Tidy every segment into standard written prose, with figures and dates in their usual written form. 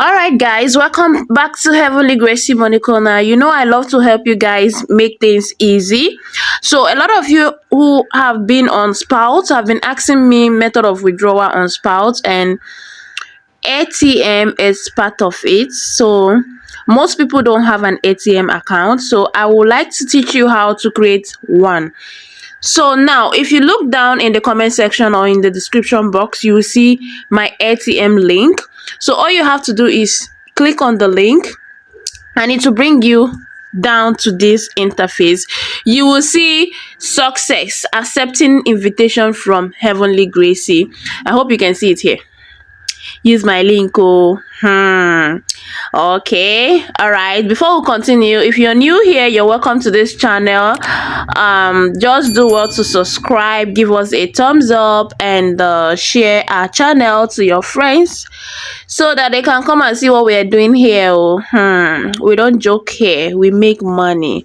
All right, guys, welcome back to Heavenly Gracie Money Corner. You know, I love to help you guys make things easy. So, a lot of you who have been on Spout have been asking me method of withdrawal on Spout, and ATM is part of it. So, most people don't have an ATM account. So, I would like to teach you how to create one. So now, if you look down in the comment section or in the description box, you will see my ATM link. So all you have to do is click on the link and it will bring you down to this interface. You will see success, accepting invitation from Heavenly Gracie. I hope you can see it here. Use my link. Okay, all right, before we continue, if you're new here, you're welcome to this channel. Just do well to subscribe, give us a thumbs up, and share our channel to your friends so that they can come and see what we are doing here. We don't joke here, we make money.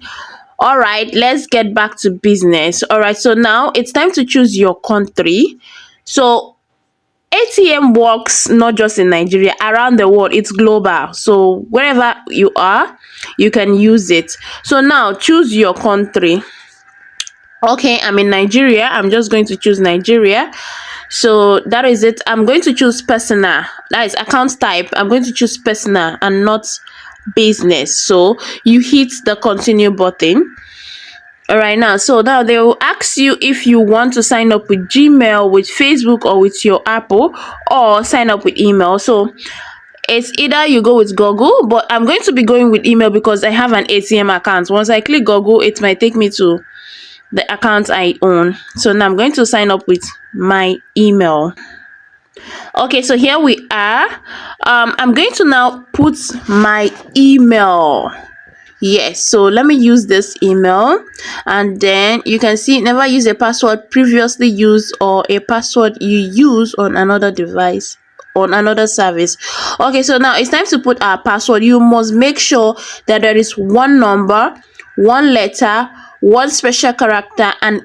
All right, let's get back to business. All right, so now it's time to choose your country. So ATM works not just in Nigeria, around the world. It's global. So wherever you are, you can use it. So now choose your country. Okay, I'm in Nigeria. I'm just going to choose Nigeria. So that is it. I'm going to choose personal. That is account type. I'm going to choose personal and not business. So you hit the continue button. All right, so now they will ask you if you want to sign up with Gmail, with Facebook, or with your Apple, or sign up with email. So it's either you go with Google, but I'm going to be going with email because I have an ATM account. Once I click Google, it might take me to the account I own. So now I'm going to sign up with my email. Okay, so here we are. I'm going to now put my email. Yes, so let me use this email, and then you can see never use a password previously used or a password you use on another device, on another service. Okay, so now it's time to put our password. You must make sure that there is one number, one letter, one special character, and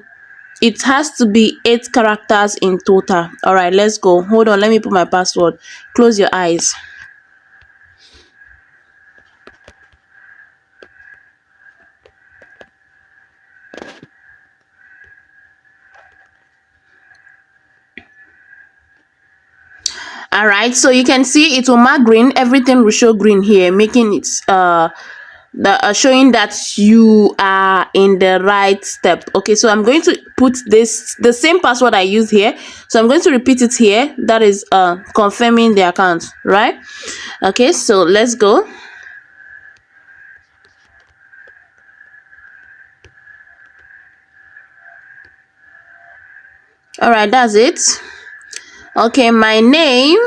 it has to be 8 characters in total. All right, let's go. Hold on, let me put my password. Close your eyes. All right, so you can see it will mark green. Everything will show green here, making it showing that you are in the right step. Okay, so I'm going to put the same password I use here, so I'm going to repeat it here. That is confirming the account, right? Okay, so let's go. All right, that's it. Okay, my name,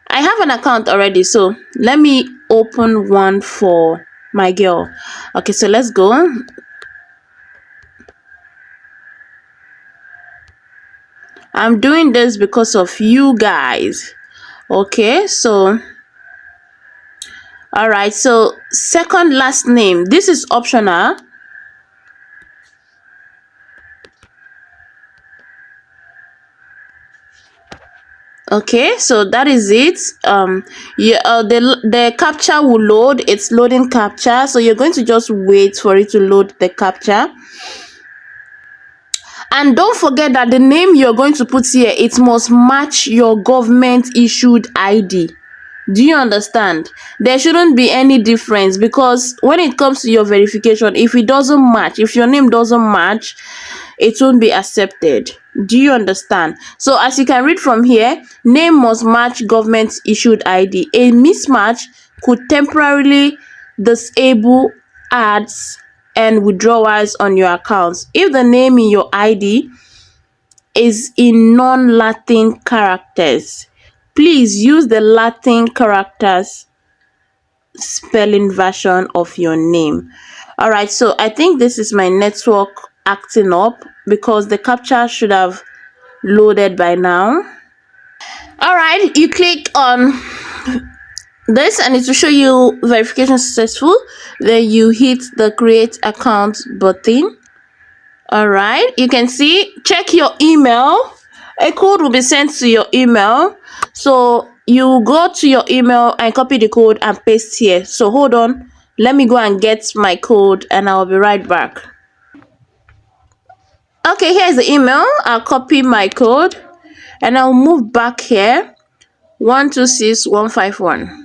I have an account already, so let me open one for my girl. Okay, so let's go. I'm doing this because of you guys. Okay, so all right, so second last name, this is optional. Okay, so that is it. The captcha will load. It's loading captcha, so you're going to just wait for it to load the captcha. And don't forget that the name you're going to put here, it must match your government issued ID. Do you understand? There shouldn't be any difference, because when it comes to your verification, if it doesn't match, if your name doesn't match, it won't be accepted. Do you understand? So as you can read from here, name must match government issued ID. A mismatch could temporarily disable ads and withdrawals on your accounts if the name in your ID is in non-Latin characters. Please use the Latin characters spelling version of your name. All right, so I think this is my network acting up, because the captcha should have loaded by now. All right, you click on this and it will show you verification successful. Then you hit the create account button. All right, you can see, check your email. A code will be sent to your email. So you go to your email and copy the code and paste here. So hold on, let me go and get my code and I'll be right back. Okay, here's the email. I'll copy my code and I'll move back here. 126151.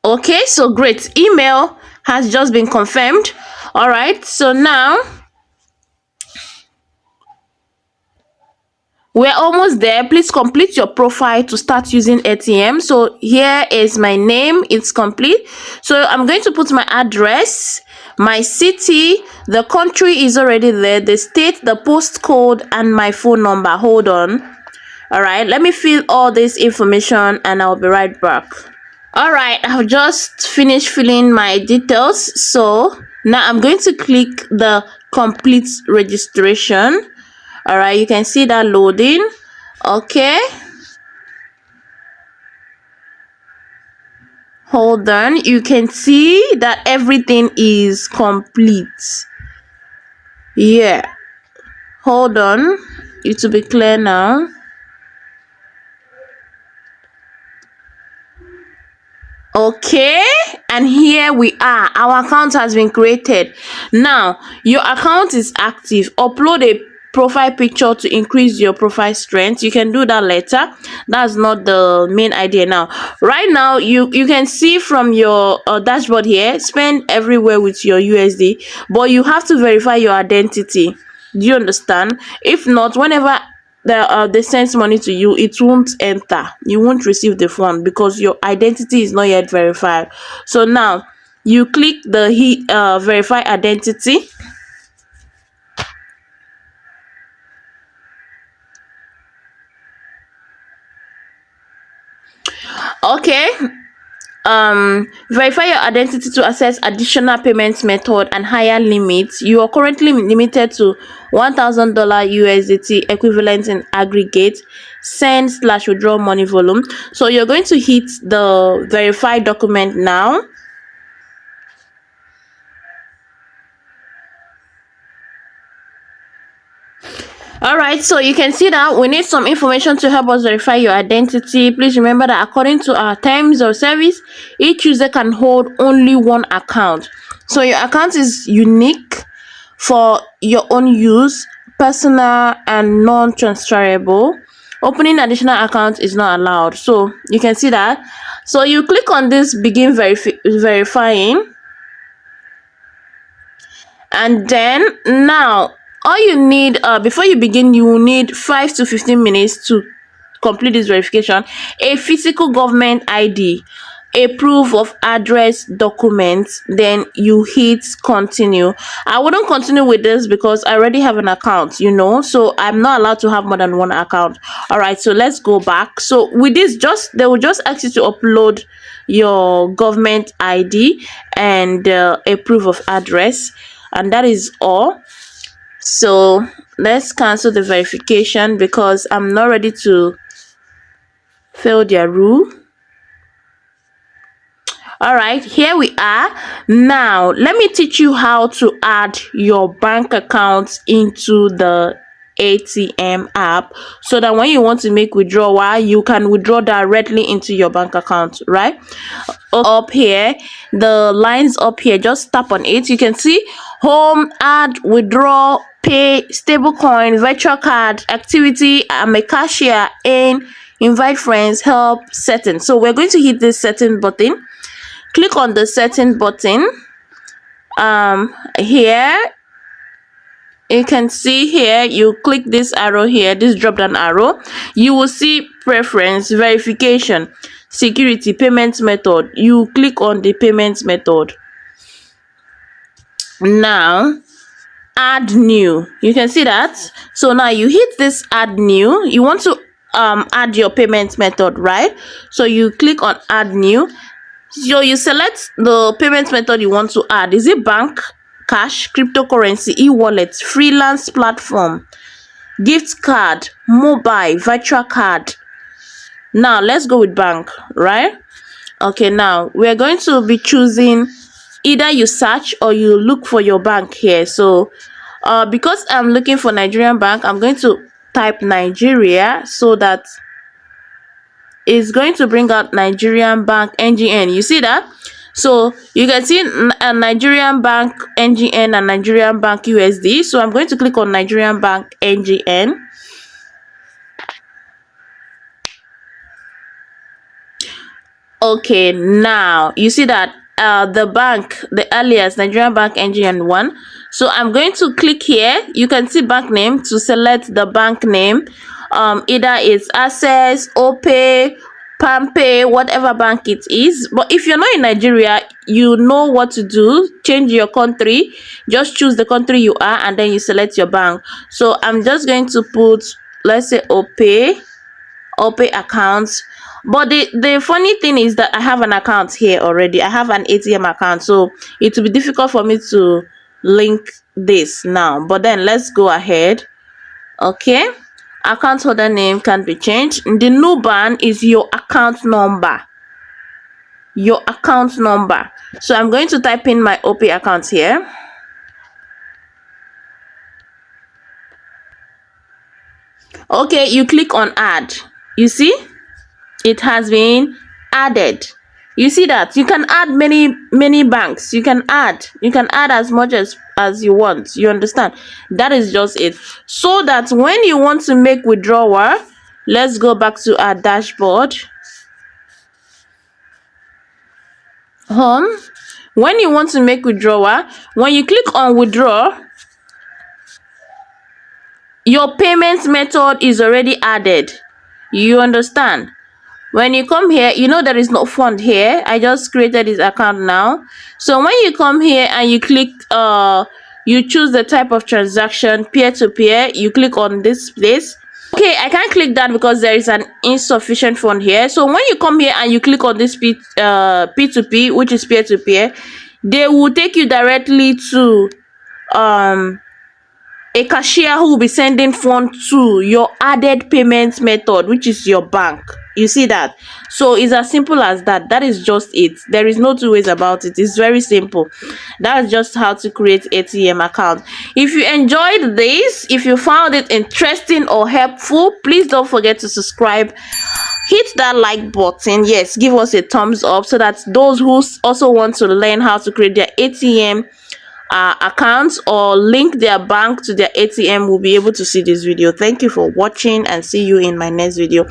Okay, so great, email has just been confirmed. All right, so now we're almost there. Please complete your profile to start using AirTM. So here is my name, it's complete. So I'm going to put my address, my city, the country is already there, the state, the postcode, and my phone number. Hold on. All right, let me fill all this information and I'll be right back. All right, I've just finished filling my details. So now I'm going to click the complete registration. All right, you can see that loading. Okay, hold on, you can see that everything is complete. Yeah, hold on, it will be clear now. Okay, and here we are, our account has been created. Now your account is active. Upload a profile picture to increase your profile strength. You can do that later, that's not the main idea. Now right now you can see from your dashboard here, spend everywhere with your USD, but you have to verify your identity. Do you understand? If not, whenever they send money to you, it won't enter, you won't receive the fund because your identity is not yet verified. So now you click the verify identity. Okay, verify your identity to access additional payment method and higher limits. You are currently limited to $1,000 USDT equivalent in aggregate send/withdraw money volume. So you're going to hit the verify document now. All right, so you can see that we need some information to help us verify your identity. Please remember that according to our terms of service, each user can hold only one account. So your account is unique for your own use, personal and non-transferable. Opening additional accounts is not allowed. So you can see that. So you click on this begin verifying, and then now all you need before you begin, you will need 5 to 15 minutes to complete this verification. A physical government ID, a proof of address document, then you hit continue. I wouldn't continue with this because I already have an account, you know, so I'm not allowed to have more than one account. All right, so let's go back. So with this, they will just ask you to upload your government ID and a proof of address, and that is all. So let's cancel the verification because I'm not ready to fill their rule. All right, here we are. Now let me teach you how to add your bank account into the AirTM app so that when you want to make withdrawal, you can withdraw directly into your bank account. Right up here, the lines up here, just tap on it. You can see home, add, withdraw, pay, stablecoin, virtual card, activity, I'm a cashier, in, invite friends, help, setting. So we're going to hit this setting button. Click on the setting button. Here you can see, here you click this arrow here, this drop down arrow, you will see preference, verification, security, payment method. You click on the payment method. Now add new, you can see that. So now you hit this add new. You want to add your payment method, right? So you click on add new. So you select the payment method you want to add. Is it bank, cash, cryptocurrency, e-wallet, freelance platform, gift card, mobile, virtual card? Now let's go with bank, right? Okay, now we're going to be choosing, either you search or you look for your bank here. So Because I'm looking for Nigerian bank, I'm going to type Nigeria, so that it's going to bring out Nigerian bank NGN. You see that? So you can see a Nigerian bank NGN and Nigerian bank USD. So I'm going to click on Nigerian bank NGN. Okay, now you see that the bank, the alias Nigerian bank NGN 1. So I'm going to click here. You can see bank name. To select the bank name, either it's Access, Opay, Palmpay, whatever bank it is. But if you're not in Nigeria, you know what to do. Change your country. Just choose the country you are, and then you select your bank. So I'm just going to put, let's say, Opay accounts. But the funny thing is that I have an account here already. I have an ATM account, so it will be difficult for me to link this now. But then let's go ahead. Okay, account holder name can be changed. The new ban is your account number. Your account number. So I'm going to type in my Opay account here. Okay, you click on add. You see, it has been added. You see that you can add many banks. You can add as much as you want. You understand? That is just it. So that when you want to make withdrawal, let's go back to our dashboard. Home. When you want to make withdrawal, when you click on withdraw, your payment method is already added. You understand? When you come here, you know there is no fund here. I just created this account now. So when you come here and you click, you choose the type of transaction, peer-to-peer, you click on this place. Okay, I can't click that because there is an insufficient fund here. So when you come here and you click on this P2P, which is peer-to-peer, they will take you directly to a cashier who will be sending funds to your added payment method, which is your bank. You see that? So it's as simple as that. That is just it. There is no two ways about it. It's very simple. That's just how to create ATM account. If you enjoyed this, if you found it interesting or helpful, please don't forget to subscribe. Hit that like button. Yes, give us a thumbs up so that those who also want to learn how to create their ATM accounts or link their bank to their ATM will be able to see this video. Thank you for watching, and see you in my next video.